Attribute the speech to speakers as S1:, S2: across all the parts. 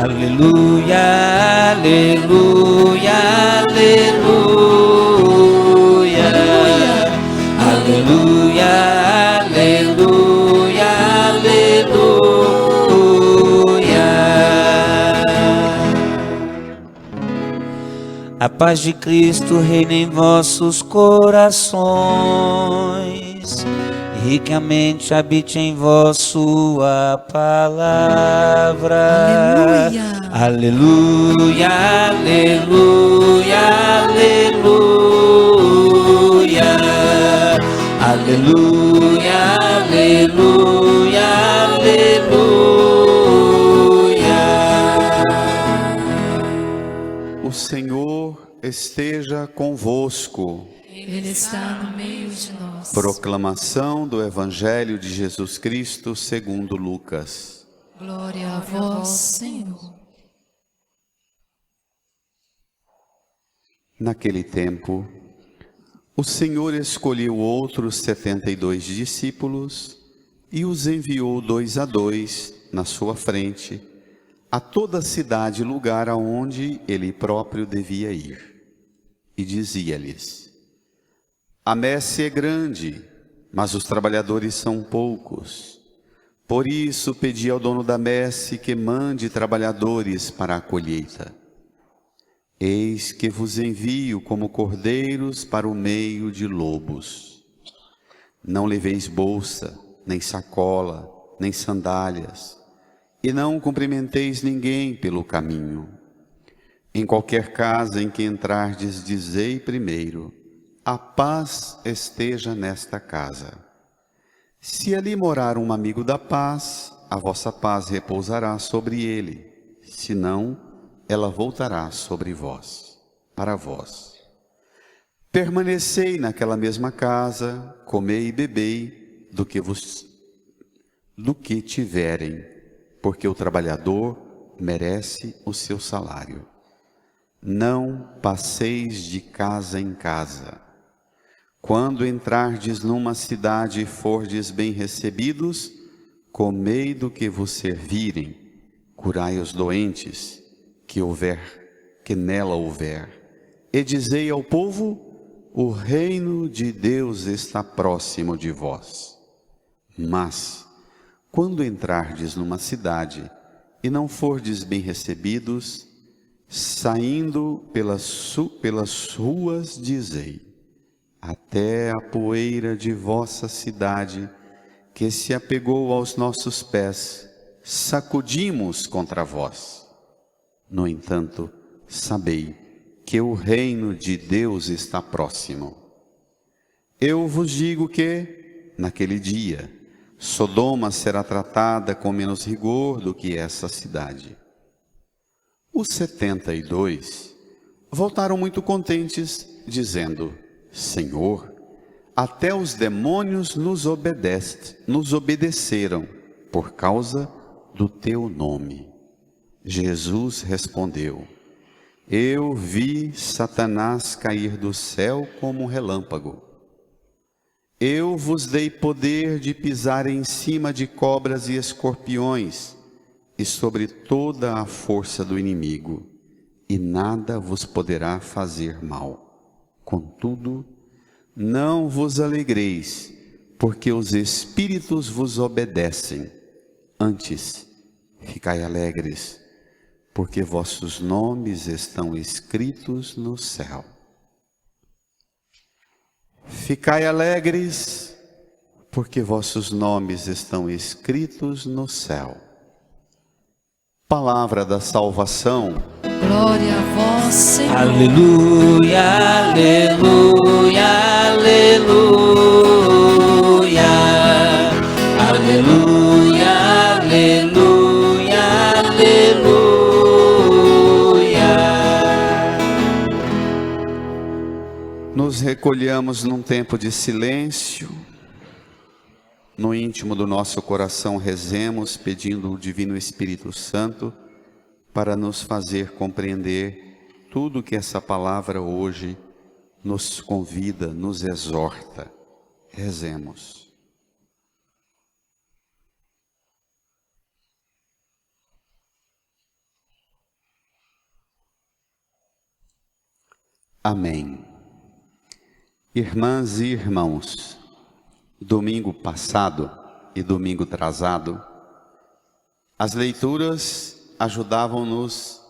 S1: Aleluia, aleluia, aleluia, aleluia, aleluia, aleluia. A paz de Cristo reina em vossos corações, ricamente habite em vós sua palavra. Aleluia, aleluia, aleluia, aleluia, aleluia, aleluia.
S2: O Senhor esteja convosco.
S3: Ele está no meio de nós.
S2: Proclamação do Evangelho de Jesus Cristo segundo Lucas.
S3: Glória a vós, Senhor.
S2: Naquele tempo, o Senhor escolheu outros 72 discípulos e os enviou 2 a 2 na sua frente, a toda a cidade e lugar aonde ele próprio devia ir. E dizia-lhes: a messe é grande, mas os trabalhadores são poucos. Por isso pedi ao dono da messe que mande trabalhadores para a colheita. Eis que vos envio como cordeiros para o meio de lobos. Não leveis bolsa, nem sacola, nem sandálias, e não cumprimenteis ninguém pelo caminho. Em qualquer casa em que entrardes, dizei primeiro: a paz esteja nesta casa. Se ali morar um amigo da paz, a vossa paz repousará sobre ele. Se não, ela voltará sobre vós, para vós. Permanecei naquela mesma casa, comei e bebei do que tiverem, porque o trabalhador merece o seu salário. Não passeis de casa em casa. Quando entrardes numa cidade e fordes bem recebidos, comei do que vos servirem, curai os doentes que nela houver, e dizei ao povo: o reino de Deus está próximo de vós. Mas, quando entrardes numa cidade e não fordes bem recebidos, saindo pelas ruas, dizei: até a poeira de vossa cidade, que se apegou aos nossos pés, sacudimos contra vós. No entanto, sabei que o reino de Deus está próximo. Eu vos digo que, naquele dia, Sodoma será tratada com menos rigor do que essa cidade. Os 72 voltaram muito contentes, dizendo: Senhor, até os demônios nos obedeceram por causa do teu nome. Jesus respondeu: eu vi Satanás cair do céu como um relâmpago. Eu vos dei poder de pisar em cima de cobras e escorpiões e sobre toda a força do inimigo, e nada vos poderá fazer mal. Contudo, não vos alegreis, porque os espíritos vos obedecem. Antes, ficai alegres, porque vossos nomes estão escritos no céu. Ficai alegres, porque vossos nomes estão escritos no céu. Palavra da salvação.
S3: Glória a vós, Senhor.
S1: Aleluia, aleluia, aleluia, aleluia, aleluia, aleluia.
S2: Nos recolhamos num tempo de silêncio. No íntimo do nosso coração rezemos, pedindo o Divino Espírito Santo para nos fazer compreender tudo que essa palavra hoje nos convida, nos exorta. Rezemos. Amém. Irmãs e irmãos, domingo passado e domingo atrasado, as leituras ajudavam-nos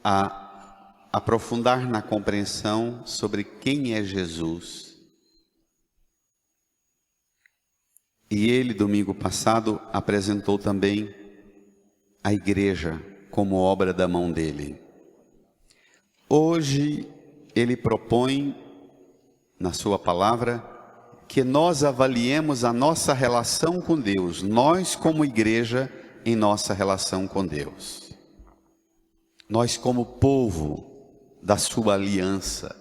S2: a aprofundar na compreensão sobre quem é Jesus. E ele, domingo passado, apresentou também a igreja como obra da mão dele. Hoje, ele propõe, na sua palavra, que nós avaliemos a nossa relação com Deus, nós como igreja, em nossa relação com Deus. Nós como povo da sua aliança,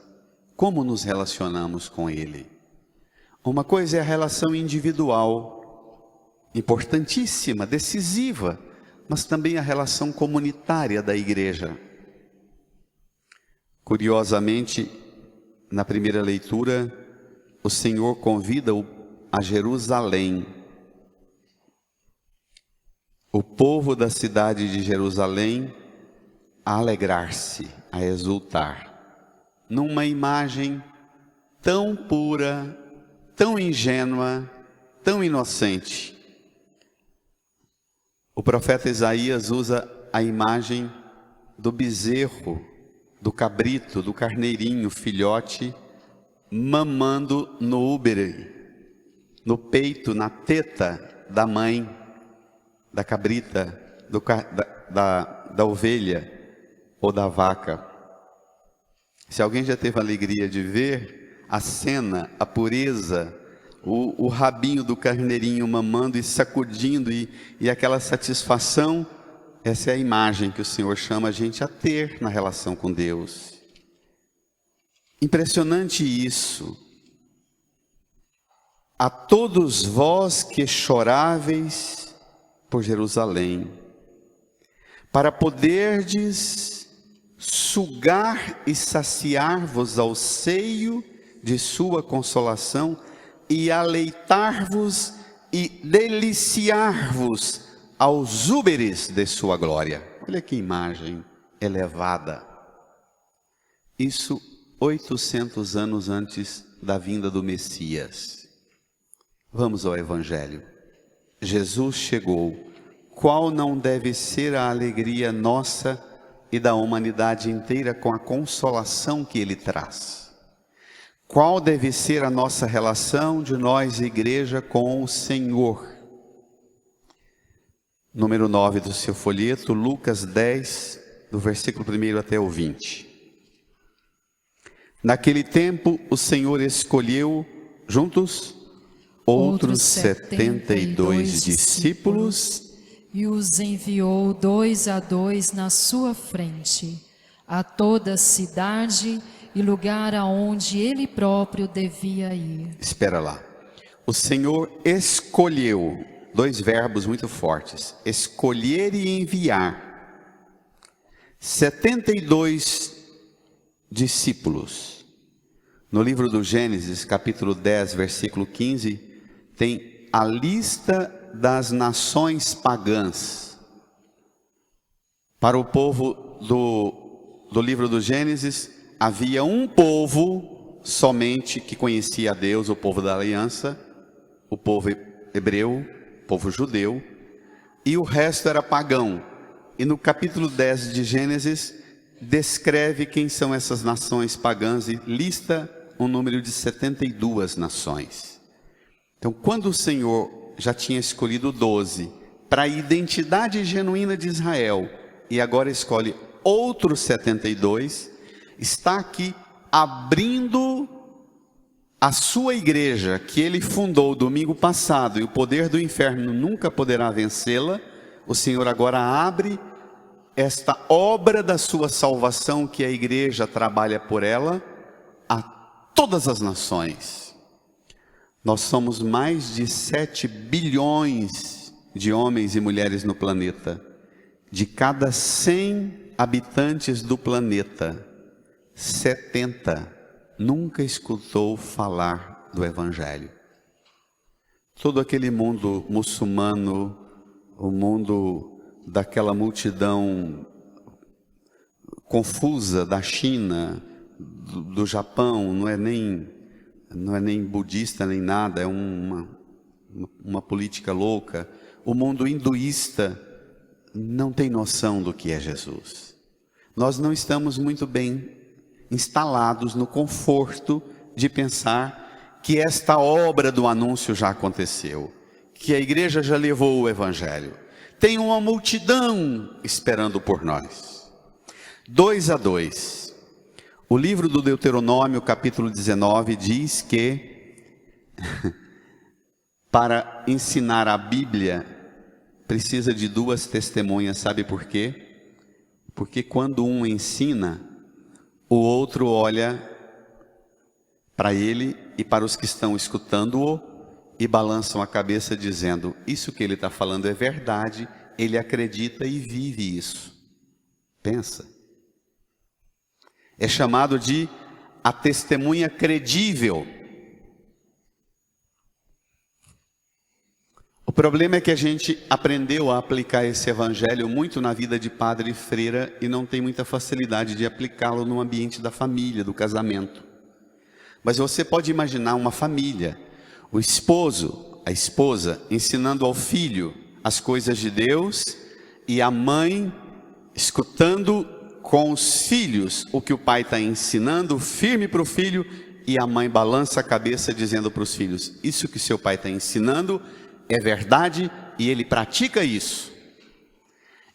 S2: como nos relacionamos com Ele? Uma coisa é a relação individual, importantíssima, decisiva, mas também a relação comunitária da igreja. Curiosamente, na primeira leitura, o Senhor convida-o a Jerusalém. O povo da cidade de Jerusalém a alegrar-se, a exultar, numa imagem tão pura, tão ingênua, tão inocente. O profeta Isaías usa a imagem do bezerro, do cabrito, do carneirinho, filhote, mamando no úbere, no peito, na teta da mãe, da cabrita, da ovelha ou da vaca. Se alguém já teve a alegria de ver a cena, a pureza, o rabinho do carneirinho mamando e sacudindo e aquela satisfação, essa é a imagem que o Senhor chama a gente a ter na relação com Deus. Impressionante isso. A todos vós que choráveis por Jerusalém, para poderdes sugar e saciar-vos ao seio de sua consolação e aleitar-vos e deliciar-vos aos úberes de sua glória. Olha que imagem elevada. Isso 800 anos antes da vinda do Messias. Vamos ao Evangelho. Jesus chegou. Qual não deve ser a alegria nossa e da humanidade inteira com a consolação que Ele traz? Qual deve ser a nossa relação de nós, igreja, com o Senhor? Número 9 do seu folheto, Lucas 10, do versículo 1 até o 20. Naquele tempo, o Senhor escolheu, juntos, outros 72 discípulos
S3: e os enviou 2 a 2 na sua frente, a toda cidade e lugar aonde ele próprio devia ir.
S2: Espera lá. O Senhor escolheu, dois verbos muito fortes, escolher e enviar, 72 discípulos. No livro do Gênesis, capítulo 10, versículo 15, tem a lista das nações pagãs. Para o povo do livro do Gênesis, havia um povo somente que conhecia a Deus, o povo da aliança, o povo hebreu, o povo judeu, e o resto era pagão. E no capítulo 10 de Gênesis, descreve quem são essas nações pagãs e lista um número de 72 nações. Então, quando o Senhor já tinha escolhido 12 para a identidade genuína de Israel, e agora escolhe outros 72, está aqui abrindo a sua igreja, que ele fundou domingo passado, e o poder do inferno nunca poderá vencê-la. O Senhor agora abre esta obra da sua salvação, que a igreja trabalha por ela, a todas as nações. Nós somos mais de 7 bilhões de homens e mulheres no planeta. De cada 100 habitantes do planeta, 70 nunca escutou falar do Evangelho. Todo aquele mundo muçulmano, o mundo daquela multidão confusa da China, do Japão, não é nem budista nem nada, é uma política louca. O mundo hinduísta não tem noção do que é Jesus. Nós não estamos muito bem instalados no conforto de pensar que esta obra do anúncio já aconteceu, que a igreja já levou o evangelho. Tem uma multidão esperando por nós. 2:2. O livro do Deuteronômio, capítulo 19, diz que para ensinar a Bíblia precisa de 2 testemunhas. Sabe por quê? Porque quando um ensina, o outro olha para ele e para os que estão escutando-o e balançam a cabeça dizendo: isso que ele está falando é verdade, ele acredita e vive isso. Pensa. É chamado de a testemunha credível. O problema é que a gente aprendeu a aplicar esse evangelho muito na vida de padre e freira e não tem muita facilidade de aplicá-lo no ambiente da família, do casamento. Mas você pode imaginar uma família, o esposo, a esposa, ensinando ao filho as coisas de Deus e a mãe escutando com os filhos o que o pai está ensinando, firme para o filho, e a mãe balança a cabeça dizendo para os filhos: isso que seu pai está ensinando é verdade e ele pratica isso.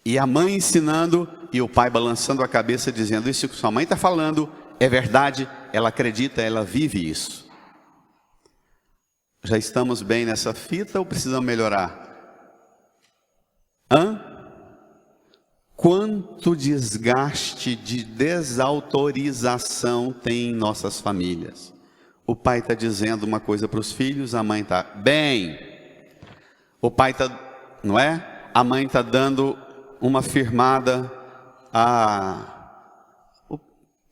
S2: E a mãe ensinando e o pai balançando a cabeça dizendo: isso que sua mãe está falando é verdade, ela acredita, ela vive isso. Já estamos bem nessa fita ou precisamos melhorar? Quanto desgaste de desautorização tem em nossas famílias? O pai está dizendo uma coisa para os filhos, a mãe está bem. O pai está, não é? A mãe está dando uma firmada. O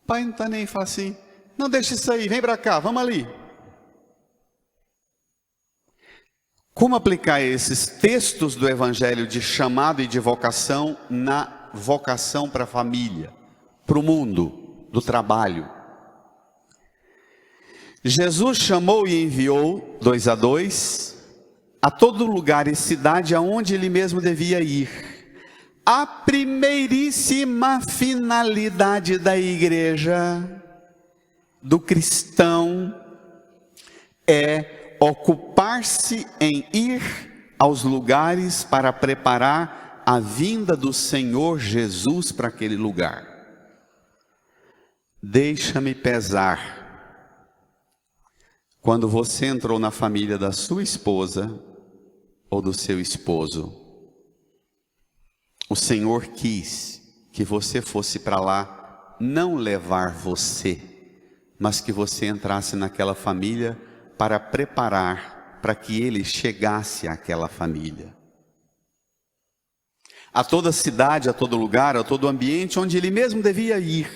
S2: pai não está nem, fala assim: não deixa isso aí, vem para cá, vamos ali. Como aplicar esses textos do evangelho de chamado e de vocação na vocação para a família, para o mundo do trabalho? Jesus chamou e enviou, 2:2, a todo lugar e cidade aonde ele mesmo devia ir. A primeiríssima finalidade da igreja, do cristão, é ocupar-se em ir aos lugares para preparar a vinda do Senhor Jesus para aquele lugar. Deixa-me pesar. Quando você entrou na família da sua esposa ou do seu esposo, o Senhor quis que você fosse para lá, não levar você, mas que você entrasse naquela família para preparar para que ele chegasse àquela família. A toda cidade, a todo lugar, a todo ambiente onde ele mesmo devia ir.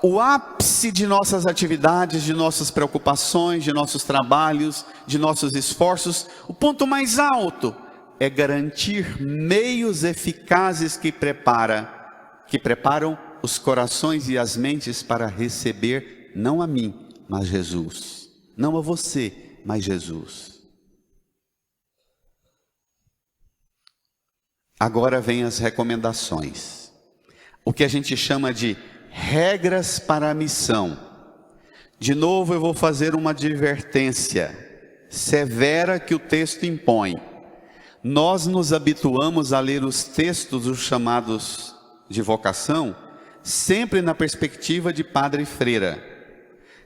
S2: O ápice de nossas atividades, de nossas preocupações, de nossos trabalhos, de nossos esforços, o ponto mais alto é garantir meios eficazes que preparam os corações e as mentes para receber, não a mim, mas Jesus. Não a você, mas Jesus. Agora vem as recomendações. O que a gente chama de regras para a missão. De novo eu vou fazer uma advertência severa que o texto impõe. Nós nos habituamos a ler os textos, os chamados de vocação, sempre na perspectiva de padre e freira.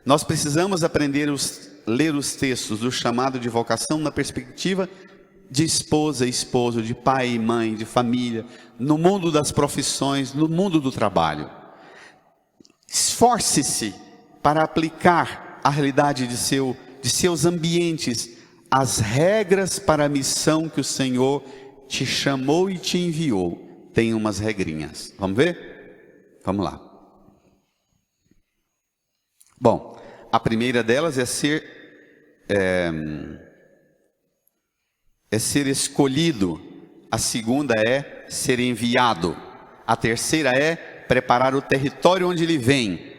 S2: Nós precisamos aprender ler os textos do chamado de vocação na perspectiva de esposa e esposo, de pai e mãe, de família, no mundo das profissões, no mundo do trabalho. Esforce-se para aplicar a realidade de seus ambientes, as regras para a missão que o Senhor te chamou e te enviou. Tem umas regrinhas. Vamos ver? Vamos lá. Bom, a primeira delas é ser escolhido. A segunda é ser enviado. A terceira é preparar o território onde ele vem.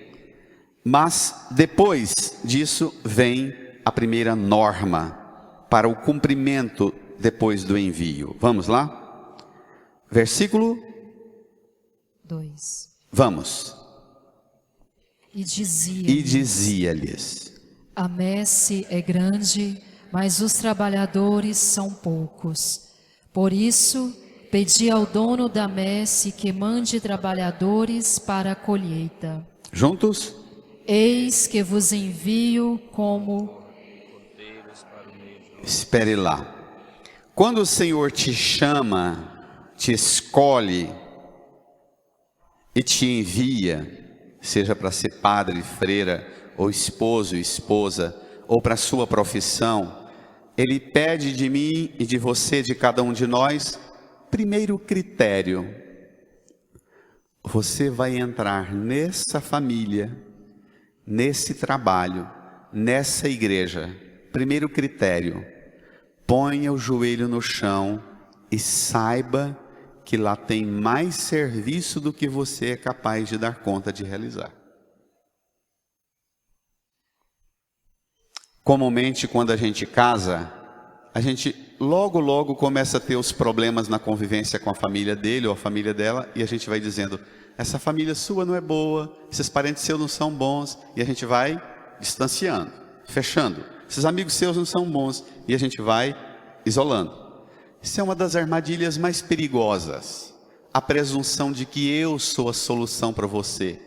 S2: Mas depois disso vem a primeira norma para o cumprimento depois do envio. Vamos lá? Versículo
S3: 2.
S2: Vamos.
S3: E
S2: dizia-lhes:
S3: a messe é grande, mas os trabalhadores são poucos. Por isso, pedi ao dono da messe que mande trabalhadores para a colheita.
S2: Juntos?
S3: Eis que vos envio como...
S2: Espere lá. Quando o Senhor te chama, te escolhe e te envia, seja para ser padre, freira, ou esposo, esposa, ou para a sua profissão, Ele pede de mim e de você, de cada um de nós, primeiro critério: você vai entrar nessa família, nesse trabalho, nessa igreja. Primeiro critério: ponha o joelho no chão e saiba que lá tem mais serviço do que você é capaz de dar conta de realizar. Comumente, quando a gente casa, a gente logo começa a ter os problemas na convivência com a família dele ou a família dela, e a gente vai dizendo: essa família sua não é boa, esses parentes seus não são bons, e a gente vai distanciando, fechando. Esses amigos seus não são bons, e a gente vai isolando. Isso é uma das armadilhas mais perigosas, a presunção de que eu sou a solução para você.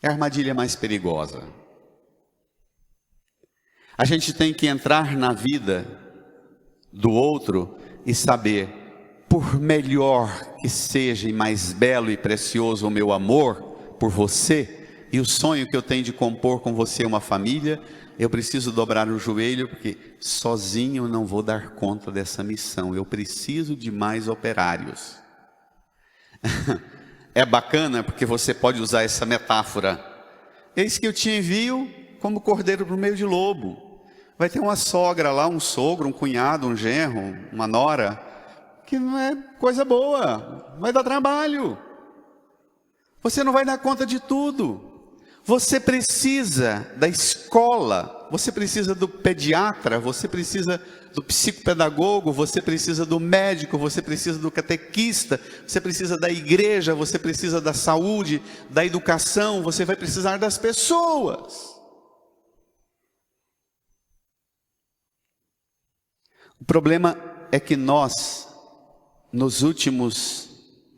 S2: É a armadilha mais perigosa. A gente tem que entrar na vida do outro e saber, por melhor que seja e mais belo e precioso o meu amor por você, e o sonho que eu tenho de compor com você uma família, eu preciso dobrar o joelho, porque sozinho eu não vou dar conta dessa missão. Eu preciso de mais operários. É bacana porque você pode usar essa metáfora. Eis que eu te envio como cordeiro para o meio de lobo. Vai ter uma sogra lá, um sogro, um cunhado, um genro, uma nora, que não é coisa boa, vai dar trabalho. Você não vai dar conta de tudo. Você precisa da escola, você precisa do pediatra, você precisa do psicopedagogo, você precisa do médico, você precisa do catequista, você precisa da igreja, você precisa da saúde, da educação, você vai precisar das pessoas. O problema é que nós, nos últimos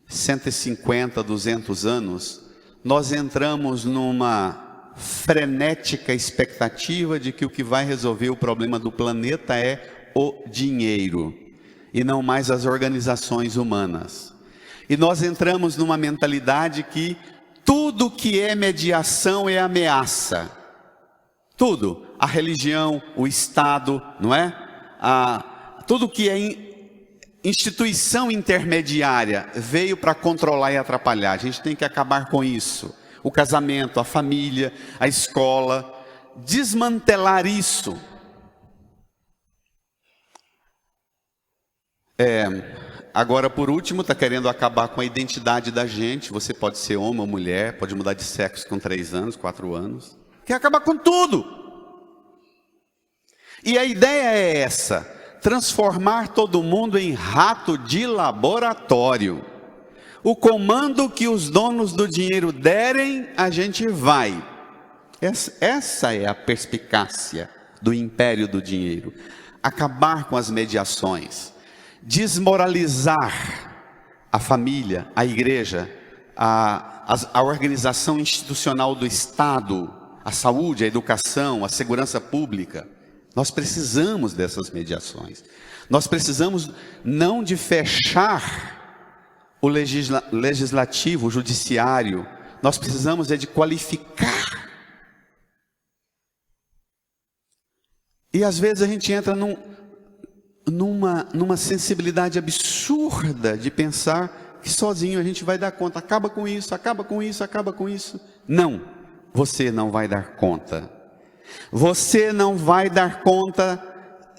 S2: 150, 200 anos, nós entramos numa frenética expectativa de que o que vai resolver o problema do planeta é o dinheiro, e não mais as organizações humanas. E nós entramos numa mentalidade que tudo que é mediação é ameaça. Tudo, a religião, o Estado, não é? Tudo que é instituição intermediária veio para controlar e atrapalhar. A gente tem que acabar com isso. O casamento, a família, a escola, desmantelar isso. Agora, por último, está querendo acabar com a identidade da gente. Você pode ser homem ou mulher, pode mudar de sexo com 3 anos, 4 anos. Quer acabar com tudo. E a ideia é essa: transformar todo mundo em rato de laboratório. O comando que os donos do dinheiro derem, a gente vai. Essa é a perspicácia do império do dinheiro. Acabar com as mediações, desmoralizar a família, a igreja, a organização institucional do Estado, a saúde, a educação, a segurança pública. Nós precisamos dessas mediações. Nós precisamos não de fechar o legislativo, o judiciário. Nós precisamos de qualificar. E às vezes a gente entra numa sensibilidade absurda de pensar que sozinho a gente vai dar conta. Acaba com isso, acaba com isso, acaba com isso. Não, você não vai dar conta. Você não vai dar conta,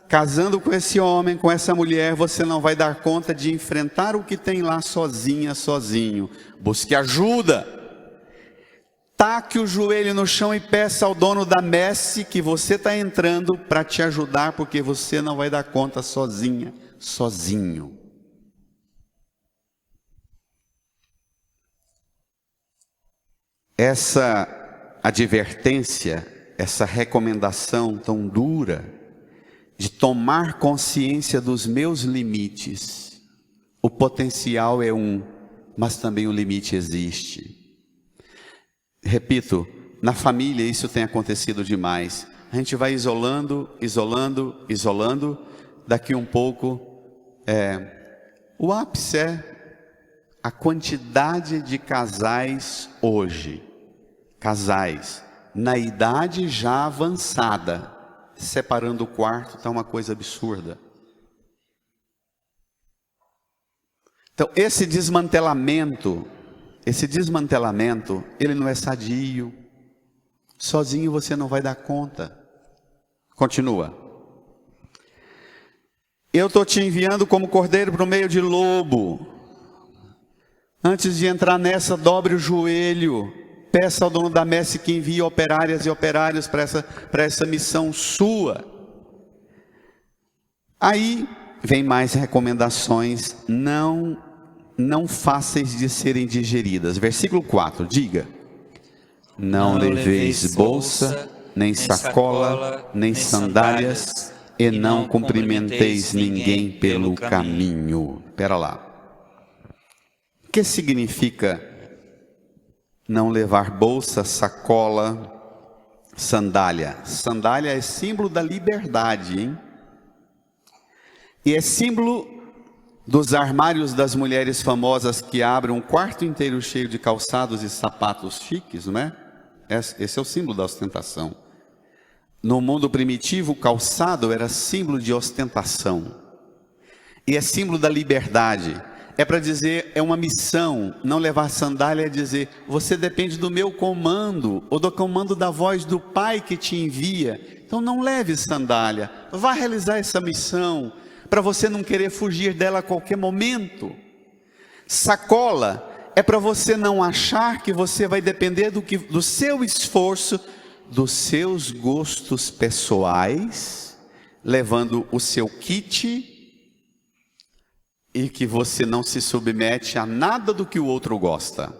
S2: casando com esse homem, com essa mulher, você não vai dar conta de enfrentar o que tem lá sozinha, sozinho. Busque ajuda. taque o joelho no chão e peça ao dono da messe que você está entrando para te ajudar, porque você não vai dar conta sozinha, sozinho. Essa advertência, essa recomendação tão dura de tomar consciência dos meus limites. O potencial é mas também o limite existe. Repito, na família isso tem acontecido demais. A gente vai isolando, daqui um pouco, o ápice é a quantidade de casais hoje. Casais na idade já avançada, separando o quarto, está uma coisa absurda. Então, esse desmantelamento, ele não é sadio. Sozinho você não vai dar conta. Continua. Eu estou te enviando como cordeiro para o meio de lobo. Antes de entrar nessa, dobre o joelho. Peça ao dono da messe que envie operárias e operários para essa missão sua. Aí vem mais recomendações não fáceis de serem digeridas. Versículo 4, diga: não leveis bolsa, nem sacola, nem sandálias, e não cumprimenteis ninguém pelo caminho. Espera lá. O que significa não levar bolsa, sacola, sandália? Sandália é símbolo da liberdade, hein? E é símbolo dos armários das mulheres famosas que abrem um quarto inteiro cheio de calçados e sapatos chiques, não é? Esse é o símbolo da ostentação. No mundo primitivo, o calçado era símbolo de ostentação. E é símbolo da liberdade. É para dizer, é uma missão. Não levar sandália é dizer, você depende do meu comando, ou do comando da voz do Pai que te envia. Então não leve sandália, vá realizar essa missão, para você não querer fugir dela a qualquer momento. Sacola é para você não achar que você vai depender do seu esforço, dos seus gostos pessoais, levando o seu kit, e que você não se submete a nada do que o outro gosta.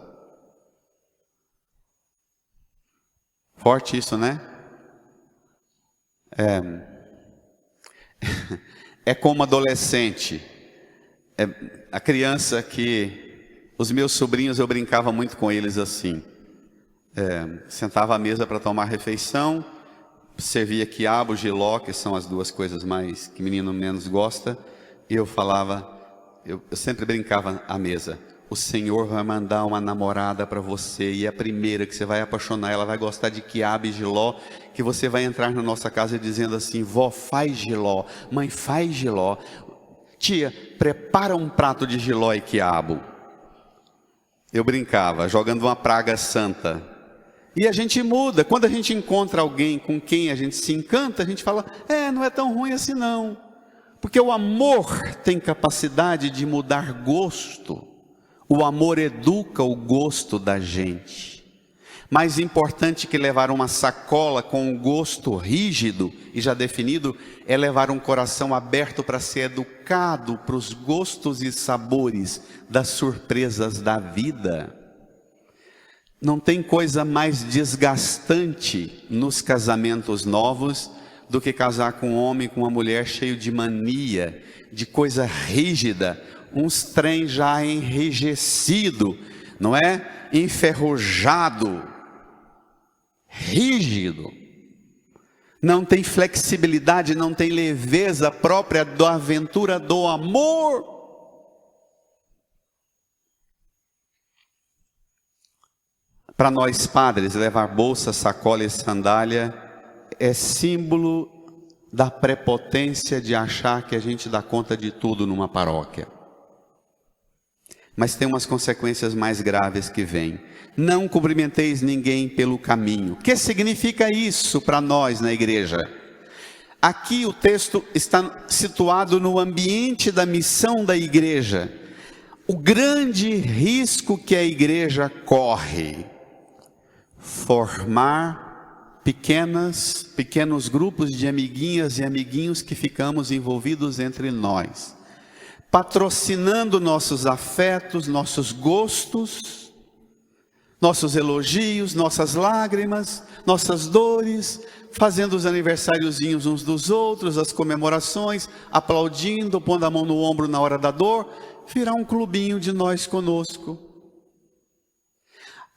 S2: Forte isso, né? É como adolescente. A criança que... Os meus sobrinhos, eu brincava muito com eles assim. Sentava à mesa para tomar refeição, servia quiabo, jiló, que são as duas coisas mais que menino menos gosta, e eu falava, eu sempre brincava à mesa: o Senhor vai mandar uma namorada para você, e é a primeira que você vai apaixonar, ela vai gostar de quiabo e jiló, que você vai entrar na nossa casa dizendo assim: vó, faz jiló, mãe, faz jiló, tia, prepara um prato de jiló e quiabo. Eu brincava, jogando uma praga santa. E a gente muda. Quando a gente encontra alguém com quem a gente se encanta, a gente fala, não é tão ruim assim não. Porque o amor tem capacidade de mudar gosto. O amor educa o gosto da gente. Mais importante que levar uma sacola com um gosto rígido e já definido, é levar um coração aberto para ser educado para os gostos e sabores das surpresas da vida. Não tem coisa mais desgastante nos casamentos novos do que casar com um homem, com uma mulher cheio de mania, de coisa rígida, uns trem já enrijecido, não é? Enferrujado, rígido. Não tem flexibilidade, não tem leveza própria da aventura do amor. Para nós padres, levar bolsa, sacola e sandália é símbolo da prepotência de achar que a gente dá conta de tudo numa paróquia. Mas tem umas consequências mais graves que vêm. Não cumprimenteis ninguém pelo caminho. O que significa isso para nós na igreja? Aqui o texto está situado no ambiente da missão da igreja. O grande risco que a igreja corre: formar pequenos grupos de amiguinhas e amiguinhos que ficamos envolvidos entre nós, patrocinando nossos afetos, nossos gostos, nossos elogios, nossas lágrimas, nossas dores, fazendo os aniversáriozinhos uns dos outros, as comemorações, aplaudindo, pondo a mão no ombro na hora da dor, virar um clubinho de nós conosco.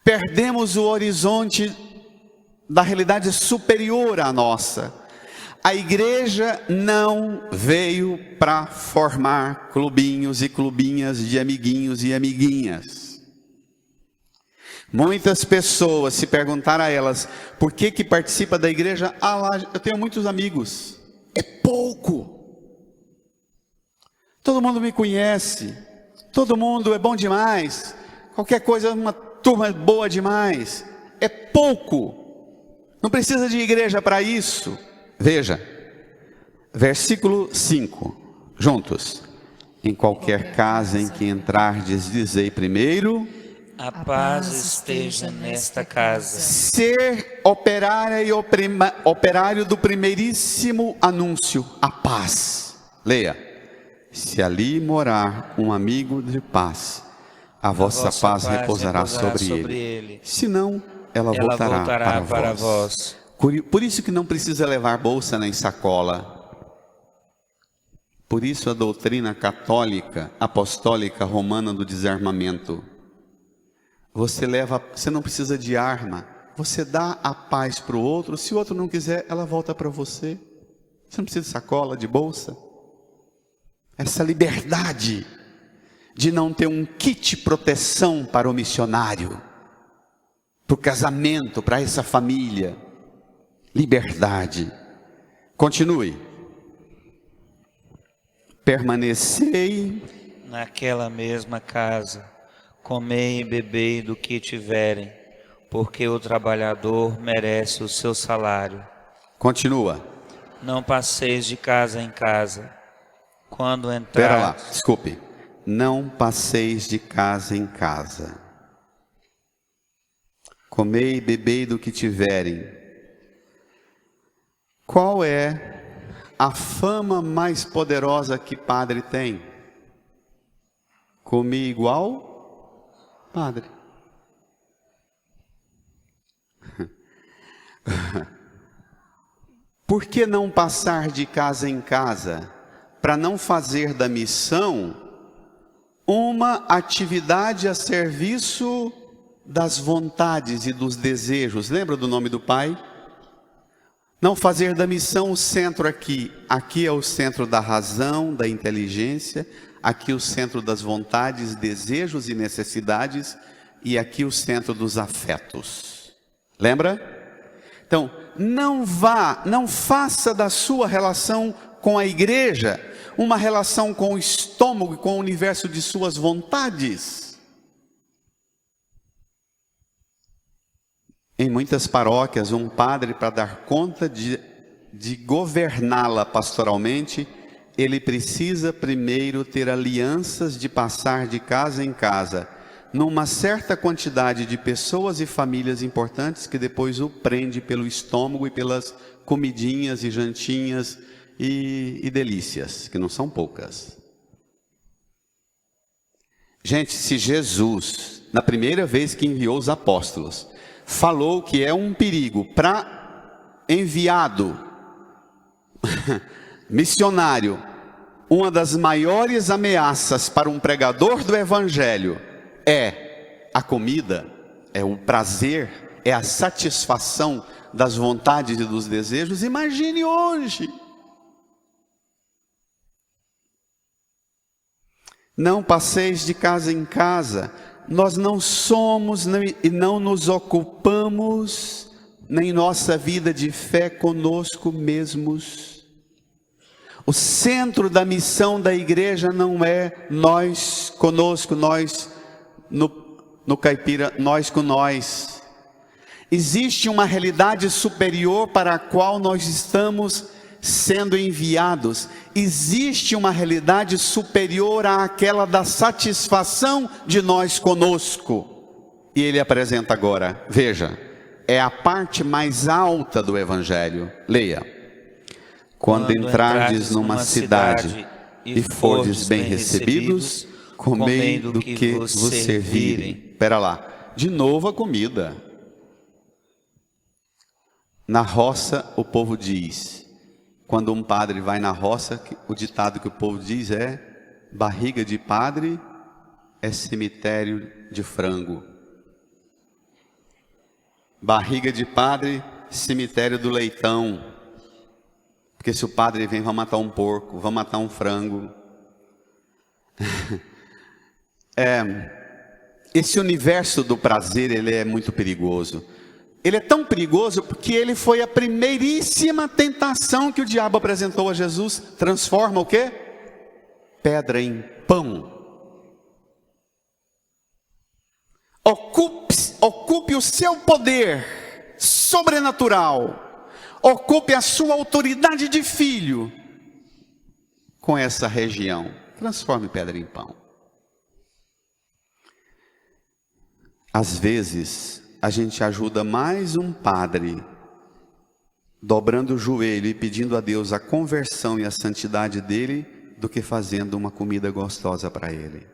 S2: Perdemos o horizonte da realidade superior à nossa. A igreja não veio para formar clubinhos e clubinhas de amiguinhos e amiguinhas. Muitas pessoas, se perguntar a elas, por que participa da igreja? Ah lá, eu tenho muitos amigos. É pouco. Todo mundo me conhece. Todo mundo é bom demais. Qualquer coisa, uma turma boa demais. É pouco. Não precisa de igreja para isso. Veja, versículo 5, juntos. Em qualquer casa em que entrardes, dizei primeiro:
S1: a paz esteja nesta casa.
S2: Ser operário do primeiríssimo anúncio, a paz. Leia: se ali morar um amigo de paz, a vossa paz repousará sobre ele. Senão, ela voltará para vós. Por isso que não precisa levar bolsa nem sacola. Por isso a doutrina católica, apostólica, romana do desarmamento. Você não precisa de arma. Você dá a paz para o outro. Se o outro não quiser, ela volta para você. Você não precisa de sacola, de bolsa. Essa liberdade de não ter um kit proteção para o missionário, para o casamento, para essa família. Liberdade. Continue. Permanecei
S1: naquela mesma casa, comei e bebei do que tiverem, porque o trabalhador merece o seu salário.
S2: Continua.
S1: Não passeis de casa em casa. Quando entrar...
S2: Espera lá, desculpe. Não passeis de casa em casa. Comei e bebei do que tiverem. Qual é a fama mais poderosa que padre tem? Comi igual padre. Por que não passar de casa em casa? Para não fazer da missão uma atividade a serviço das vontades e dos desejos. Lembra do nome do Pai? Não fazer da missão o centro aqui. Aqui é o centro da razão, da inteligência. Aqui o centro das vontades, desejos e necessidades. E aqui o centro dos afetos. Lembra? Então, não faça da sua relação com a igreja uma relação com o estômago e com o universo de suas vontades. Em muitas paróquias, um padre, para dar conta de governá-la pastoralmente, ele precisa primeiro ter alianças de passar de casa em casa, numa certa quantidade de pessoas e famílias importantes, que depois o prende pelo estômago e pelas comidinhas e jantinhas e delícias, que não são poucas. Gente, se Jesus, na primeira vez que enviou os apóstolos, falou que é um perigo para enviado, missionário, uma das maiores ameaças para um pregador do evangelho é a comida, é o prazer, é a satisfação das vontades e dos desejos. Imagine hoje. Não passeis de casa em casa. Nós não somos e não nos ocupamos nem nossa vida de fé conosco mesmos. O centro da missão da igreja não é nós conosco, nós no caipira, nós com nós. Existe uma realidade superior para a qual nós estamos sendo enviados. Existe uma realidade superior àquela da satisfação de nós conosco. E ele apresenta agora, veja, é a parte mais alta do Evangelho. Leia. Quando entrardes numa cidade e fordes bem recebidos, comei do que vos servirem. Espera lá, de novo a comida. Na roça o povo diz, quando um padre vai na roça, o ditado que o povo diz é: barriga de padre é cemitério de frango. Barriga de padre, cemitério do leitão. Porque se o padre vem, vai matar um porco, vai matar um frango. Esse universo do prazer, ele é muito perigoso. Ele é tão perigoso porque ele foi a primeiríssima tentação que o diabo apresentou a Jesus. Transforma o quê? Pedra em pão. Ocupe o seu poder sobrenatural. Ocupe a sua autoridade de filho com essa região. Transforme pedra em pão. Às vezes, a gente ajuda mais um padre, dobrando o joelho e pedindo a Deus a conversão e a santidade dele, do que fazendo uma comida gostosa para ele.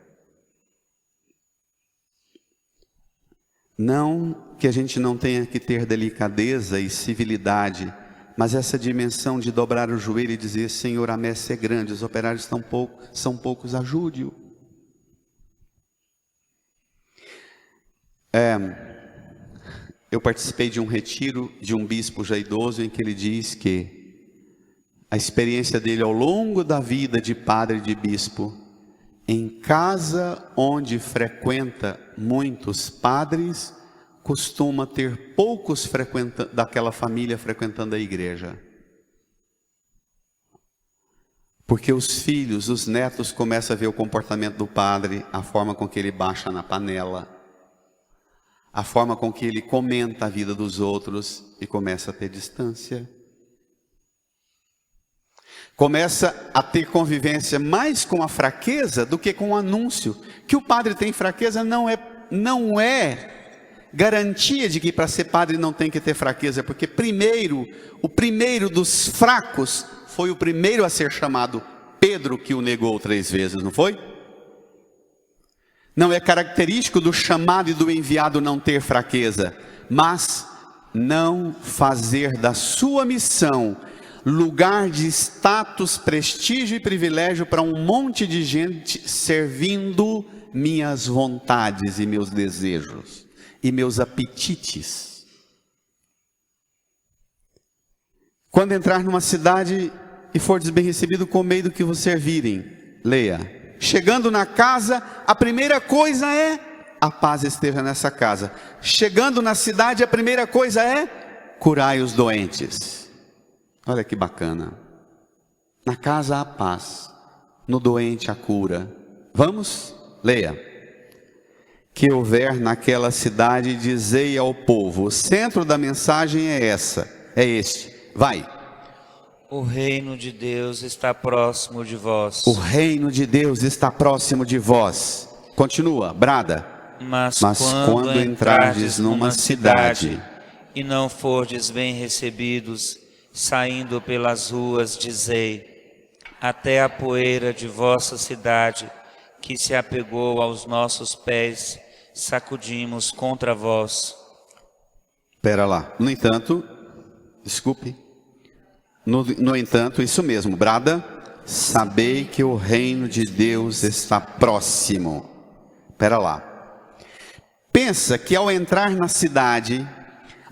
S2: Não que a gente não tenha que ter delicadeza e civilidade, mas essa dimensão de dobrar o joelho e dizer: Senhor, a messe é grande, os operários são poucos, ajude-o. Eu participei de um retiro de um bispo já idoso, em que ele diz que a experiência dele ao longo da vida de padre e de bispo, em casa onde frequenta muitos padres, costuma ter poucos daquela família frequentando a igreja. Porque os filhos, os netos começam a ver o comportamento do padre, a forma com que ele baixa na panela, a forma com que ele comenta a vida dos outros, e começa a ter distância. Começa a ter convivência mais com a fraqueza do que com o anúncio. Que o padre tem fraqueza não é garantia de que para ser padre não tem que ter fraqueza, porque o primeiro dos fracos foi o primeiro a ser chamado, Pedro, que o negou 3 vezes, não foi? Não é característico do chamado e do enviado não ter fraqueza, mas não fazer da sua missão lugar de status, prestígio e privilégio para um monte de gente servindo minhas vontades e meus desejos e meus apetites. Quando entrar numa cidade e fordes bem recebido, comei do que vos servirem. Leia. Chegando na casa, a primeira coisa é: a paz esteja nessa casa. Chegando na cidade, a primeira coisa é: curai os doentes. Olha que bacana. Na casa há paz, no doente a cura. Vamos? Leia. Que houver naquela cidade, dizei ao povo. O centro da mensagem é este. Vai.
S1: O reino de Deus está próximo de vós.
S2: O reino de Deus está próximo de vós. Continua, brada.
S1: Mas quando entrardes numa cidade e não fordes bem recebidos, saindo pelas ruas, dizei: até a poeira de vossa cidade, que se apegou aos nossos pés, sacudimos contra vós.
S2: Espera lá. No entanto, isso mesmo, brada, sabei que o reino de Deus está próximo. Espera lá. Pensa que ao entrar na cidade,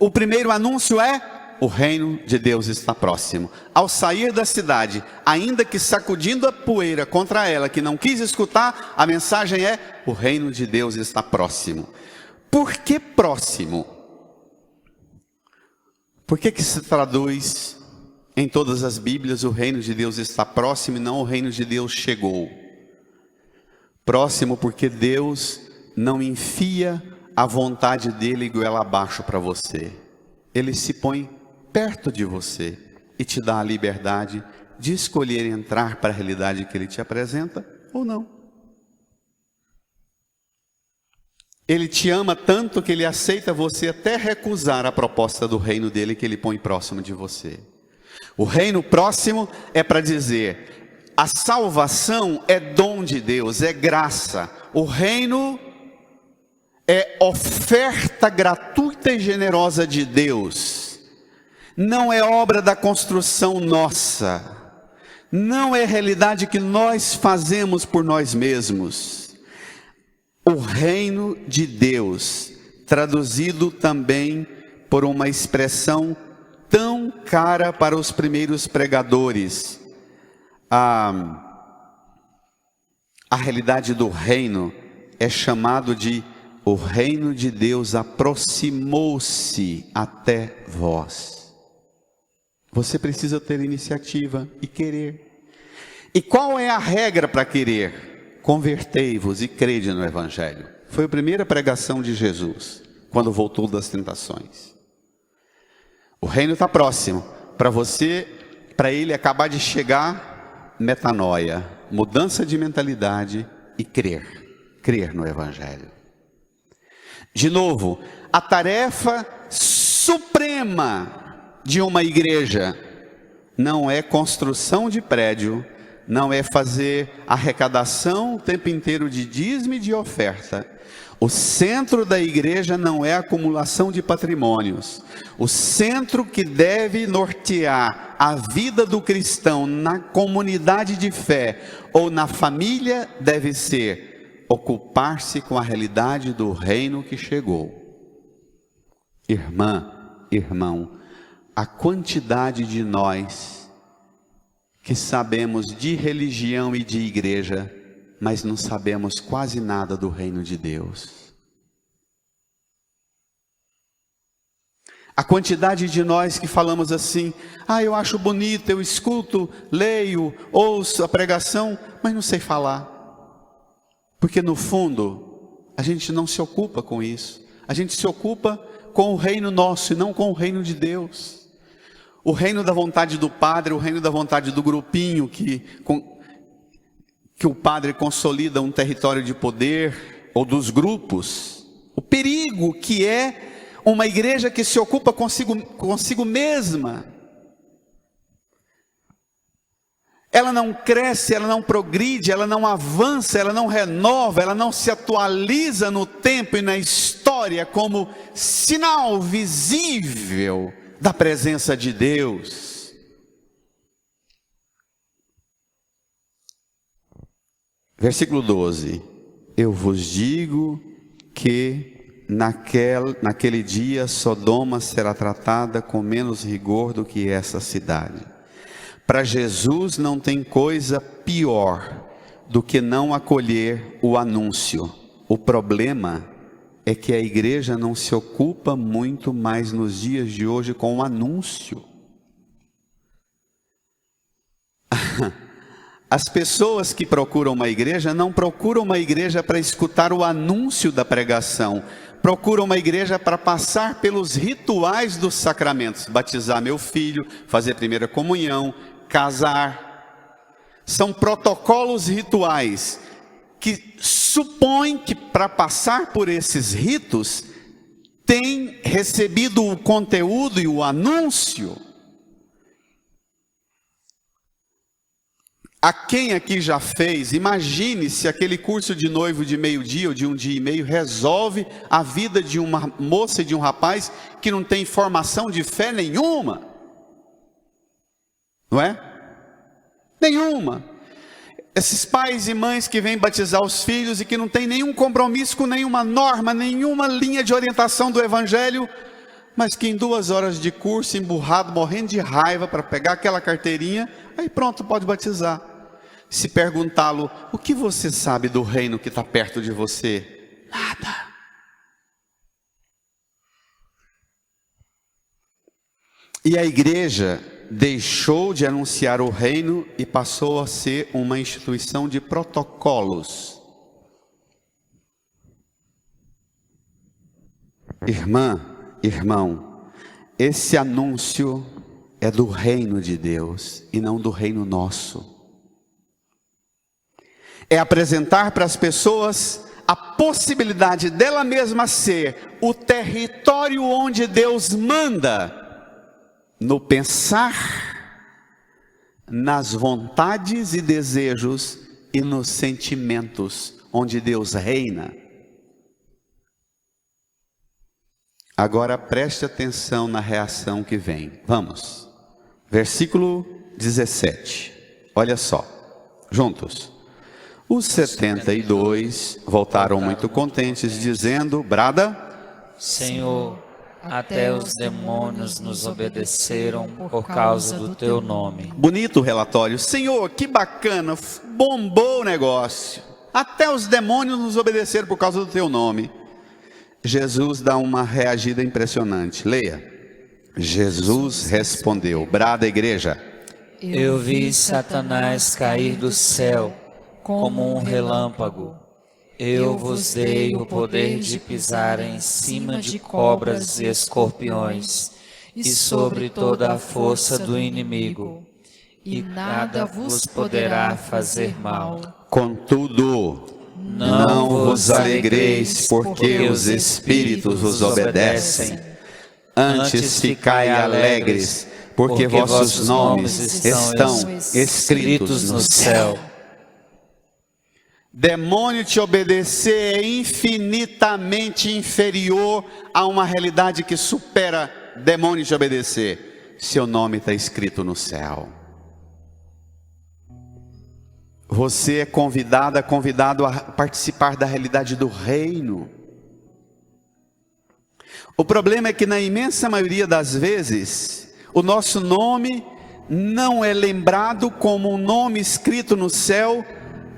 S2: o primeiro anúncio é: o reino de Deus está próximo. Ao sair da cidade, ainda que sacudindo a poeira contra ela, que não quis escutar, a mensagem é: o reino de Deus está próximo. Por que próximo? Por que se traduz em todas as Bíblias o reino de Deus está próximo e não o reino de Deus chegou? Próximo porque Deus não enfia a vontade dele goela abaixo para você. Ele se põe perto de você e te dá a liberdade de escolher entrar para a realidade que ele te apresenta ou não. Ele te ama tanto que ele aceita você até recusar a proposta do reino dele que ele põe próximo de você. O reino próximo é para dizer, a salvação é dom de Deus, é graça. O reino é oferta gratuita e generosa de Deus. Não é obra da construção nossa. Não é realidade que nós fazemos por nós mesmos. O reino de Deus, traduzido também por uma expressão tão cara para os primeiros pregadores. A realidade do reino é chamado de o reino de Deus aproximou-se até vós. Você precisa ter iniciativa e querer. E qual é a regra para querer? Convertei-vos e crede no Evangelho. Foi a primeira pregação de Jesus, quando voltou das tentações. O reino está próximo. Para você, para ele acabar de chegar, metanoia, mudança de mentalidade e crer no Evangelho. De novo, a tarefa suprema de uma igreja não é construção de prédio, não é fazer arrecadação o tempo inteiro de dízimo e de oferta. O centro da igreja não é a acumulação de patrimônios. O centro que deve nortear a vida do cristão na comunidade de fé ou na família deve ser ocupar-se com a realidade do reino que chegou. Irmã, irmão, a quantidade de nós que sabemos de religião e de igreja, mas não sabemos quase nada do reino de Deus. A quantidade de nós que falamos assim, eu acho bonito, eu escuto, leio, ouço a pregação, mas não sei falar. Porque no fundo, a gente não se ocupa com isso. A gente se ocupa com o reino nosso e não com o reino de Deus. O reino da vontade do Padre, o reino da vontade do grupinho que o Padre consolida um território de poder, ou dos grupos. O perigo que é uma igreja que se ocupa consigo mesma. Ela não cresce, ela não progride, ela não avança, ela não renova, ela não se atualiza no tempo e na história como sinal visível da presença de Deus. Versículo 12. Eu vos digo que naquele dia Sodoma será tratada com menos rigor do que essa cidade. Para Jesus não tem coisa pior do que não acolher o anúncio. O problema é que a igreja não se ocupa muito mais nos dias de hoje com o anúncio. As pessoas que procuram uma igreja não procuram uma igreja para escutar o anúncio da pregação. Procuram uma igreja para passar pelos rituais dos sacramentos. Batizar meu filho, fazer primeira comunhão, casar. São protocolos rituais que supõem que para passar por esses ritos tem recebido o conteúdo e o anúncio. A quem aqui já fez, imagine se aquele curso de noivo de meio-dia ou de 1 dia e meio resolve a vida de uma moça e de um rapaz que não tem formação de fé nenhuma. Não é? Nenhuma. Esses pais e mães que vêm batizar os filhos e que não tem nenhum compromisso com nenhuma norma, nenhuma linha de orientação do Evangelho, mas que em 2 horas de curso, emburrado, morrendo de raiva para pegar aquela carteirinha, aí pronto, pode batizar. Se perguntá-lo, o que você sabe do reino que está perto de você? Nada. E a igreja deixou de anunciar o reino e passou a ser uma instituição de protocolos. Irmã, irmão, esse anúncio é do reino de Deus e não do reino nosso. É apresentar para as pessoas a possibilidade dela mesma ser o território onde Deus manda, no pensar, nas vontades e desejos e nos sentimentos, onde Deus reina. Agora preste atenção na reação que vem. Vamos. Versículo 17. Olha só. Juntos. Os 72 voltaram muito contentes, dizendo, brada:
S1: Senhor, até os demônios nos obedeceram por causa do teu nome.
S2: Bonito o relatório. Senhor, que bacana, bombou o negócio. Até os demônios nos obedeceram por causa do teu nome. Jesus dá uma reagida impressionante. Leia. Jesus respondeu, brada igreja:
S1: Eu vi Satanás cair do céu como um relâmpago. Eu vos dei o poder de pisar em cima de cobras e escorpiões e sobre toda a força do inimigo, e nada vos poderá fazer mal.
S2: Contudo, não vos alegreis porque os espíritos vos obedecem. Antes ficai alegres, porque vossos nomes estão escritos no céu. Demônio te obedecer é infinitamente inferior a uma realidade que supera demônio te obedecer. Seu nome está escrito no céu. Você é convidado a participar da realidade do reino. O problema é que na imensa maioria das vezes, o nosso nome não é lembrado como um nome escrito no céu,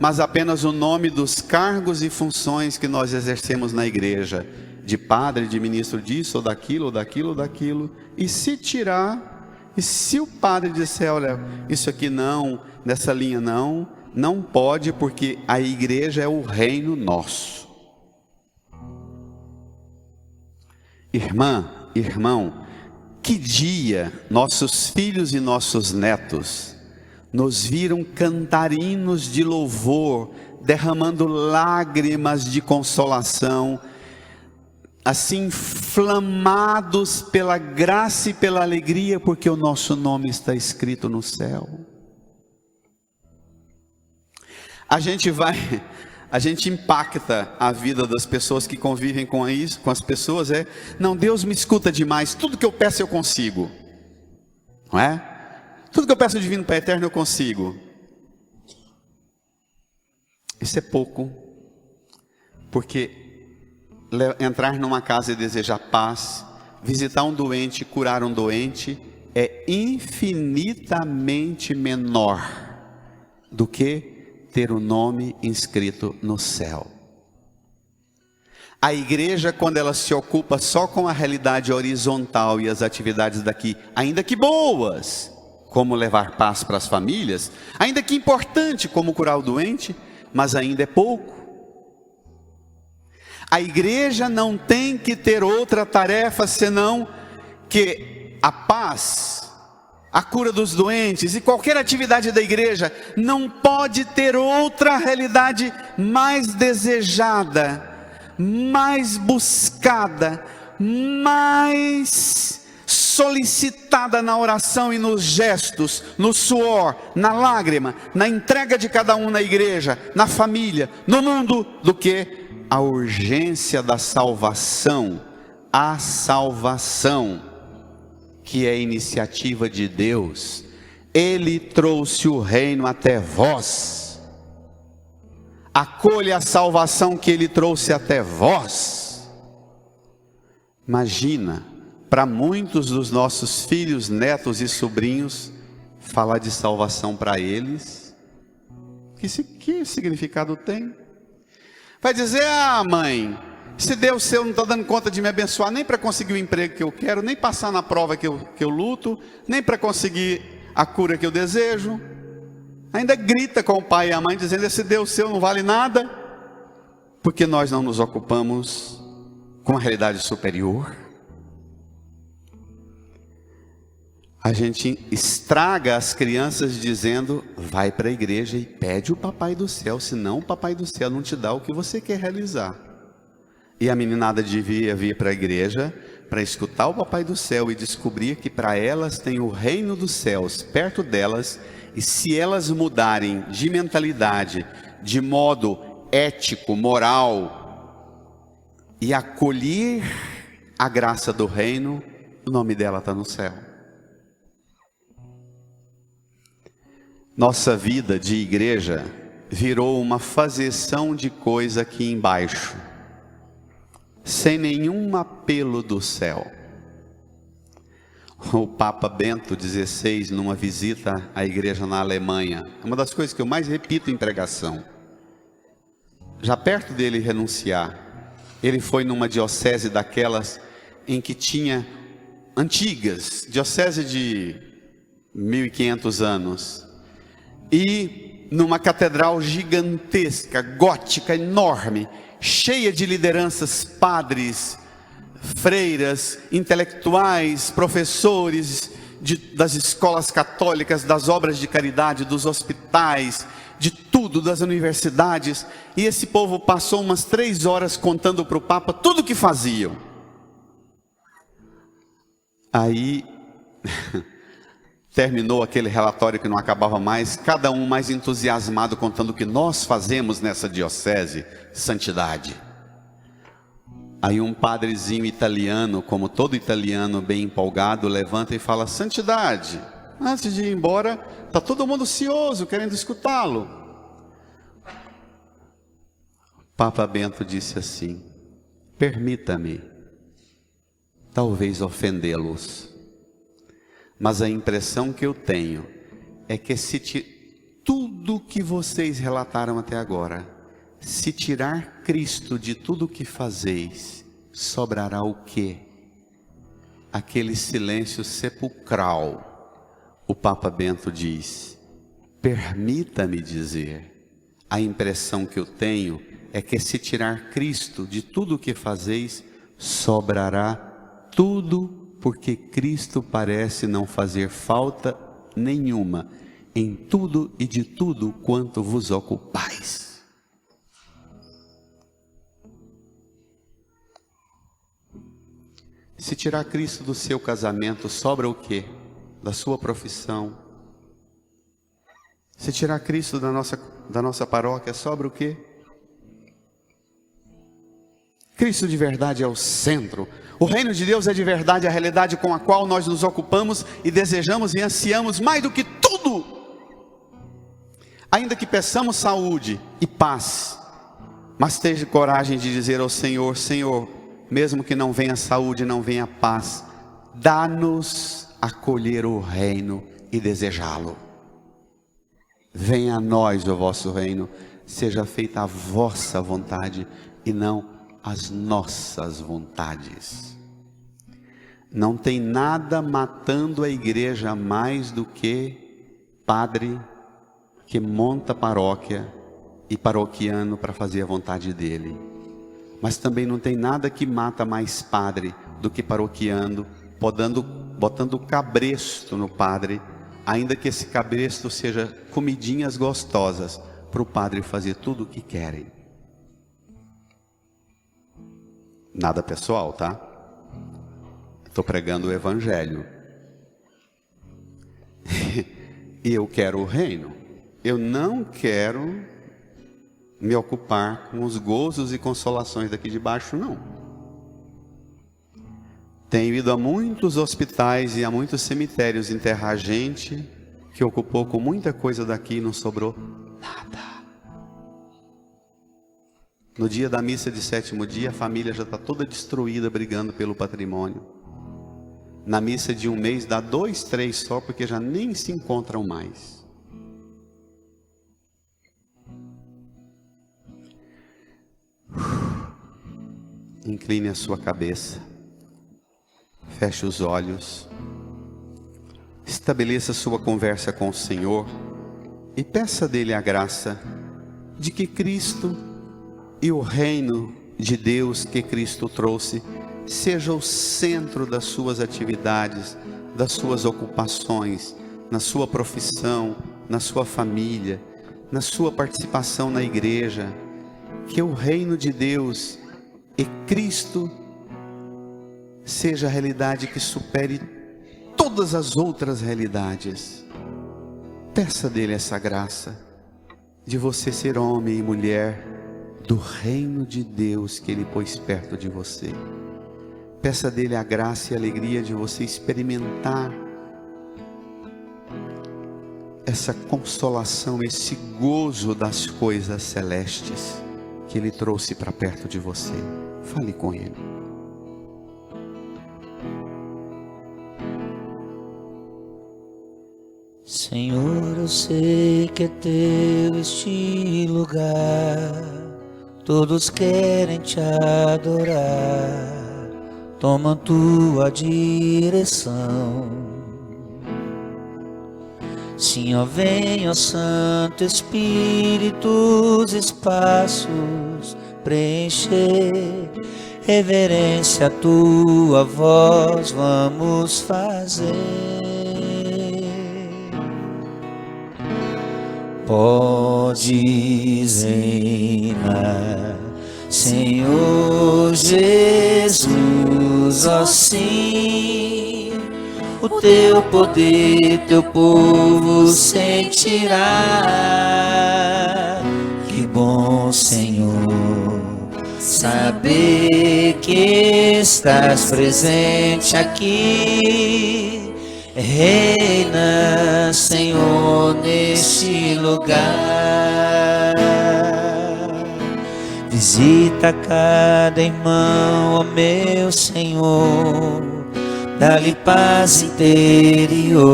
S2: mas apenas o nome dos cargos e funções que nós exercemos na igreja, de padre, de ministro disso, ou daquilo, ou daquilo, ou daquilo. E se tirar, e se o padre disser, olha, isso aqui não, nessa linha não pode, porque a igreja é o reino nosso. Irmã, irmão, que dia nossos filhos e nossos netos nos viram cantar hinos de louvor, derramando lágrimas de consolação, assim inflamados pela graça e pela alegria, porque o nosso nome está escrito no céu. A gente impacta a vida das pessoas que convivem com isso, com as pessoas, não, Deus me escuta demais, tudo que eu peço eu consigo, não é? Tudo que eu peço ao Divino Pai Eterno eu consigo. Isso é pouco, porque entrar numa casa e desejar paz, visitar um doente, curar um doente, é infinitamente menor do que ter o nome inscrito no céu. A igreja, quando ela se ocupa só com a realidade horizontal e as atividades daqui, ainda que boas, como levar paz para as famílias, ainda que importante, como curar o doente, mas ainda é pouco. A igreja não tem que ter outra tarefa senão que a paz, a cura dos doentes e qualquer atividade da igreja não pode ter outra realidade mais desejada, mais buscada, mais solicitada na oração e nos gestos, no suor, na lágrima, na entrega de cada um na igreja, na família, no mundo, do que a urgência da salvação, a salvação, que é iniciativa de Deus. Ele trouxe o reino até vós. Acolha a salvação que Ele trouxe até vós. Imagina, para muitos dos nossos filhos, netos e sobrinhos, falar de salvação para eles, que significado tem? Vai dizer, mãe, se Deus seu não está dando conta de me abençoar, nem para conseguir o emprego que eu quero, nem passar na prova que eu luto, nem para conseguir a cura que eu desejo, ainda grita com o pai e a mãe, dizendo, esse Deus seu não vale nada, porque nós não nos ocupamos com a realidade superior. A gente estraga as crianças dizendo, vai para a igreja e pede o papai do céu, senão o papai do céu não te dá o que você quer realizar. E a meninada devia vir para a igreja para escutar o papai do céu e descobrir que para elas tem o reino dos céus perto delas, e se elas mudarem de mentalidade, de modo ético, moral, e acolher a graça do reino, o nome dela está no céu. Nossa vida de igreja virou uma fazeção de coisa aqui embaixo, sem nenhum apelo do céu. O Papa Bento XVI, numa visita à igreja na Alemanha, é uma das coisas que eu mais repito em pregação. Já perto dele renunciar, ele foi numa diocese daquelas em que tinha antigas, diocese de 1500 anos, e numa catedral gigantesca, gótica, enorme, cheia de lideranças, padres, freiras, intelectuais, professores das escolas católicas, das obras de caridade, dos hospitais, de tudo, das universidades. E esse povo passou umas 3 horas contando para o Papa tudo o que faziam. Aí terminou aquele relatório que não acabava mais, cada um mais entusiasmado contando o que nós fazemos nessa diocese, santidade. Aí um padrezinho italiano, como todo italiano bem empolgado, levanta e fala, santidade, antes de ir embora, está todo mundo ocioso, querendo escutá-lo. Papa Bento disse assim, permita-me, talvez ofendê-los, mas a impressão que eu tenho é que tudo que vocês relataram até agora, se tirar Cristo de tudo o que fazeis, sobrará o quê? Aquele silêncio sepulcral. O Papa Bento diz, permita-me dizer, a impressão que eu tenho é que se tirar Cristo de tudo o que fazeis, sobrará tudo, porque Cristo parece não fazer falta nenhuma em tudo e de tudo quanto vos ocupais. Se tirar Cristo do seu casamento, sobra o quê? Da sua profissão. Se tirar Cristo da nossa paróquia, sobra o quê? Cristo de verdade é o centro. O reino de Deus é de verdade a realidade com a qual nós nos ocupamos e desejamos e ansiamos mais do que tudo. Ainda que peçamos saúde e paz, mas tenha coragem de dizer ao Senhor, Senhor, mesmo que não venha saúde, não venha paz, dá-nos acolher o reino e desejá-lo. Venha a nós o vosso reino, seja feita a vossa vontade e não as nossas vontades. Não tem nada matando a igreja mais do que padre que monta paróquia e paroquiano para fazer a vontade dele. Mas também não tem nada que mata mais padre do que paroquiano, botando cabresto no padre, ainda que esse cabresto seja comidinhas gostosas, para o padre fazer tudo o que querem. Nada pessoal, tá? Estou pregando o evangelho. E eu quero o reino. Eu não quero me ocupar com os gozos e consolações daqui de baixo, não. Tenho ido a muitos hospitais e a muitos cemitérios enterrar gente que ocupou com muita coisa daqui e não sobrou nada. No dia da missa de 7º dia, a família já está toda destruída, brigando pelo patrimônio. Na missa de 1 mês, dá 2, 3 só, porque já nem se encontram mais. Incline a sua cabeça, feche os olhos, estabeleça sua conversa com o Senhor e peça dele a graça de que Cristo e o reino de Deus que Cristo trouxe seja o centro das suas atividades, das suas ocupações, na sua profissão, na sua família, na sua participação na igreja. Que o reino de Deus e Cristo seja a realidade que supere todas as outras realidades. Peça dele essa graça de você ser homem e mulher do reino de Deus que ele pôs perto de você. Peça dele a graça e a alegria de você experimentar essa consolação, esse gozo das coisas celestes que ele trouxe para perto de você. Fale com ele.
S1: Senhor, eu sei que é teu este lugar, todos querem te adorar, toma tua direção. Sim, ó, vem, ó Santo Espírito, os espaços preencher, reverência à tua voz vamos fazer. Podes reinar, Senhor Jesus, ó sim, o teu poder, teu povo sentirá. Que bom, Senhor, saber que estás presente aqui. Reina, Senhor, neste lugar. Visita cada irmão, ó meu Senhor, dá-lhe paz interior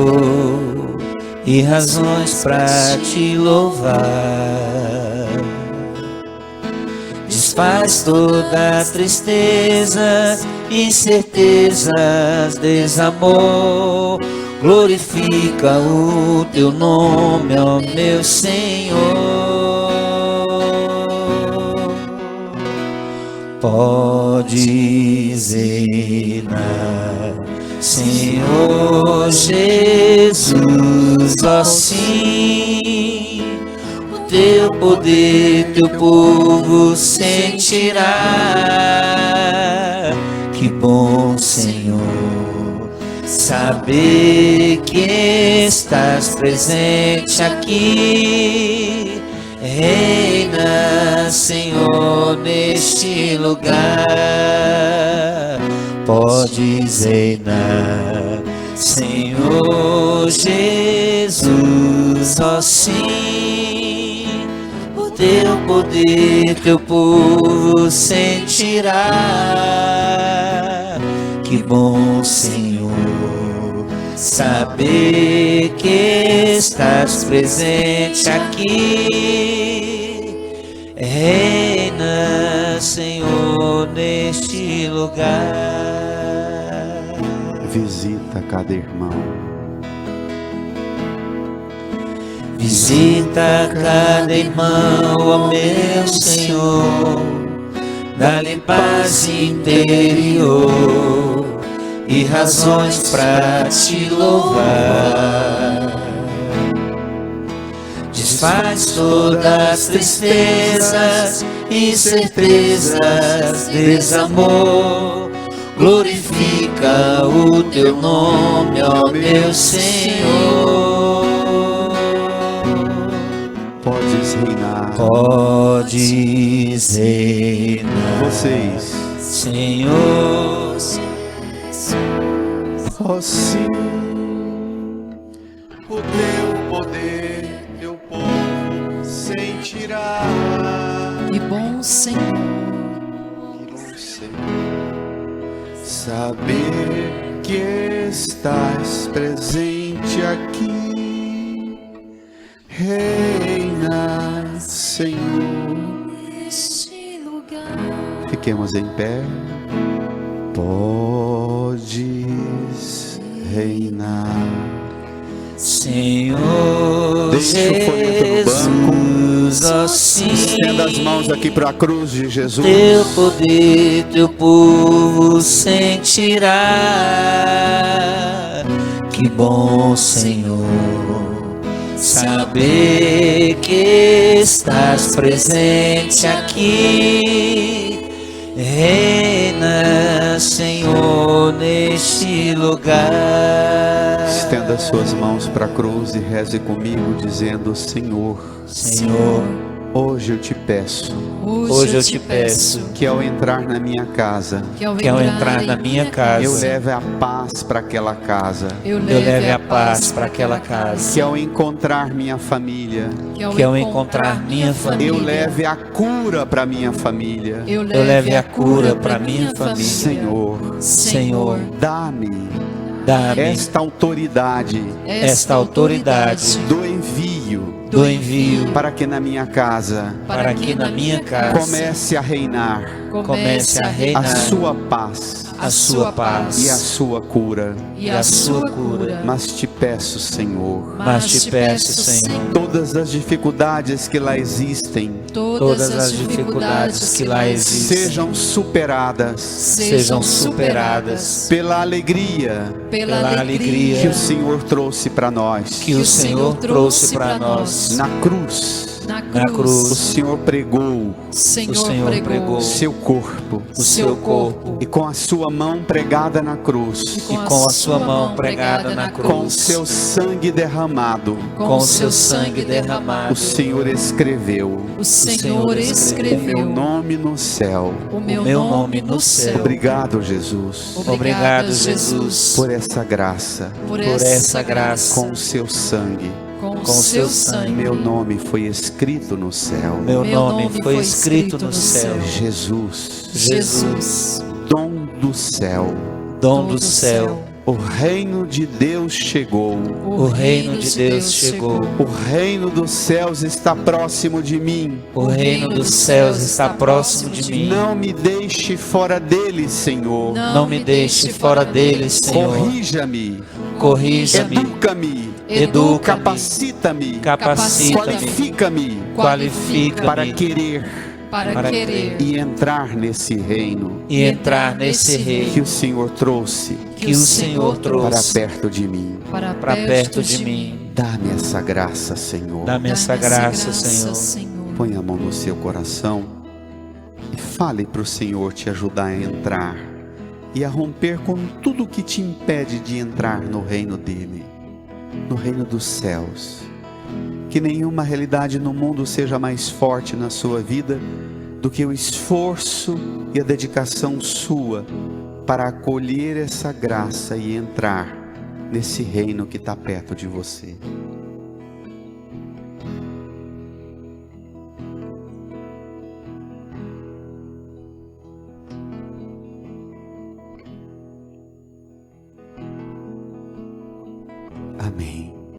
S1: e razões para te louvar. Desfaz toda tristeza, incertezas, desamor. Glorifica o teu nome, ó meu Senhor. Podes reinar, Senhor Jesus, ó sim, o teu poder, teu povo sentirá. Que bom, Senhor, saber que estás presente aqui. Reina, Senhor, neste lugar. Podes reinar, Senhor Jesus, ó sim, o teu poder, teu povo sentirá. Que bom, Senhor, saber que estás presente aqui. Reina, Senhor, neste lugar.
S2: Visita cada irmão.
S1: Visita cada irmão, ó meu Senhor, dá-lhe paz interior e razões para te louvar. Desfaz todas as tristezas, incertezas, desamor. Glorifica o teu nome, ó meu Senhor.
S2: Podes reinar.
S1: Podes reinar.
S2: Vocês,
S1: Senhor,
S2: ó sim, o teu poder, teu povo sentirá.
S3: Que bom, Senhor,
S2: Que bom, Senhor, saber que estás presente aqui. Reina, Senhor.
S3: neste lugar.
S2: Fiquemos em pé. Podes reinar.
S1: Senhor
S2: Deixe o folheto no
S1: Jesus, ó sim,
S2: Estenda as mãos aqui para a cruz de Jesus.
S1: teu poder, teu povo sentirá. bom, Senhor, saber que estás presente aqui. Reina, Senhor, neste lugar.
S2: Estenda suas mãos para a cruz e reze comigo, dizendo: Senhor,
S1: Senhor,
S2: hoje eu te peço
S1: hoje eu te peço
S2: que ao entrar na minha casa,
S1: que ao entrar na minha casa,
S2: eu leve a paz para aquela casa,
S3: eu
S1: eu leve a paz para aquela casa,
S2: que ao encontrar minha família,
S1: que ao encontrar minha família,
S2: eu leve a cura para minha família.
S3: eu
S1: eu leve a cura para minha família.
S2: Senhor,
S1: Senhor,
S2: dá-me
S1: dá-me
S2: esta autoridade
S1: esta autoridade
S2: do envio,
S1: para
S2: que na minha casa
S1: para que na minha casa
S2: comece a reinar
S1: comece a
S2: a
S1: reinar
S2: sua paz
S1: a sua paz
S2: e a sua cura.
S3: e a sua cura.
S2: Mas te peço, Senhor,
S1: Mas te peço, Senhor,
S2: todas as dificuldades que lá existem
S3: todas as dificuldades que lá existem
S2: sejam superadas
S3: sejam superadas
S2: pela alegria
S3: pela alegria
S2: que o Senhor trouxe para nós.
S1: que o Senhor trouxe para nós
S2: Na cruz,
S3: na
S1: na
S2: o
S1: cruz.
S2: Senhor pregou
S3: O Senhor,
S1: O Senhor pregou
S2: seu corpo
S1: o seu corpo
S2: e com a sua mão pregada na cruz,
S1: e com a sua mão pregada na
S2: com
S1: cruz,
S2: seu sangue derramado,
S1: com o seu sangue derramado,
S2: o Senhor escreveu
S3: o Senhor
S2: o meu
S3: escreveu
S2: nome no céu.
S3: o
S1: meu
S3: meu
S1: nome no céu.
S2: Obrigado, Jesus,
S1: Obrigado, Jesus,
S2: por essa graça.
S3: por
S1: essa graça.
S2: Com o seu sangue,
S3: com o
S1: com
S3: seu
S1: seu sangue.
S3: sangue.
S2: meu nome foi escrito no céu.
S1: Meu nome foi escrito no céu.
S2: Jesus,
S3: Jesus,
S2: dom do céu,
S1: Dom do céu,
S2: o reino de Deus chegou.
S1: o reino de Deus chegou.
S2: O reino dos céus está próximo de mim.
S1: O reino dos céus está próximo de mim.
S2: Não me deixe fora dele, Senhor.
S1: Não me deixe fora dele, Senhor.
S2: Corrija-me,
S1: Corrija-me,
S2: educa-me,
S1: educa-me,
S2: capacita-me,
S1: capacita-me,
S2: qualifica-me
S1: qualifica-me
S2: para querer
S3: para querer
S2: e entrar nesse reino
S1: e entrar nesse
S2: que
S1: reino
S2: o Senhor trouxe
S1: que o Senhor
S2: para
S1: trouxe
S2: perto de mim.
S3: para
S1: para perto de mim.
S2: Dá-me essa graça, Senhor.
S1: Dá-me essa graça, Senhor.
S2: Põe a mão no seu coração e fale para o Senhor te ajudar a entrar e a romper com tudo que te impede de entrar no reino dele, no reino dos céus. Que nenhuma realidade no mundo seja mais forte na sua vida do que o esforço e a dedicação sua para acolher essa graça e entrar nesse reino que está perto de você. Amém.